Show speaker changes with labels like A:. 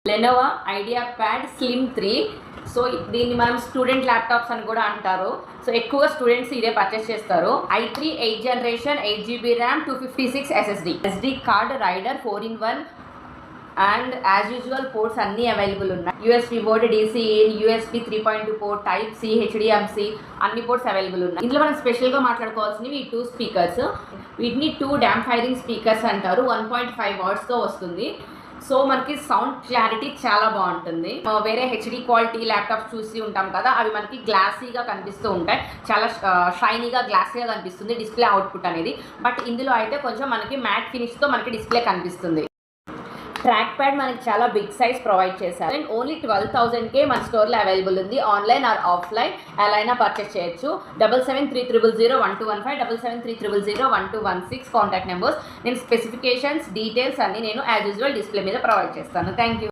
A: Lenovo IdeaPad slim 3. So దీన్ని మనం student laptops అని కూడా అంటారు. సో ఎక్కువగా స్టూడెంట్స్ ఇదే పర్చేస్ చేస్తారు. i3 8th generation 8GB RAM 256 SSD. SD card reader 4-in-1 and as usual ports అన్నీ అవైలబుల్ ఉన్నాయి. USB board, DC in, USB 3.2 port, type C, HDMC అన్ని పోర్ట్స్ అవైలబుల్ ఉన్నాయి. ఇందులో మనం స్పెషల్గా మాట్లాడుకోవాల్సినవి ఈ 2 స్పీకర్స్. వీటిని 2 డామ్ ఫైరింగ్ స్పీకర్స్ అంటారు. 1.5 వాట్స్తో వస్తుంది. సో మనకి సౌండ్ క్లారిటీ చాలా బాగుంటుంది. వేరే హెచ్డి క్వాలిటీ ల్యాప్టాప్స్ చూసి ఉంటాం కదా, అవి మనకి గ్లాసీగా కనిపిస్తూ ఉంటాయి, చాలా షైనీగా గ్లాసీగా కనిపిస్తుంది డిస్ప్లే అవుట్పుట్ అనేది. బట్ ఇందులో అయితే కొంచెం మనకి మ్యాట్ ఫినిష్తో మనకి డిస్ప్లే కనిపిస్తుంది. ట్రాక్ ప్యాడ్ మనకి చాలా బిగ్ సైజ్ ప్రొవైడ్ చేశారు అండ్ ఓన్లీ 12,000కే మన స్టోర్లో అవైలబుల్ ఉంది. ఆన్లైన్ ఆర్ ఆఫ్లైన్ ఎలా అయినా పర్చేస్ చేయొచ్చు. 7730012115 7730012116 కాంటాక్ట్ నెంబర్స్. నేను స్పెసిఫికేషన్స్ డీటెయిల్స్ అన్ని నేను యాజ్ యూజువల్ డిస్ప్లే మీద ప్రొవైడ్ చేస్తాను. Thank you.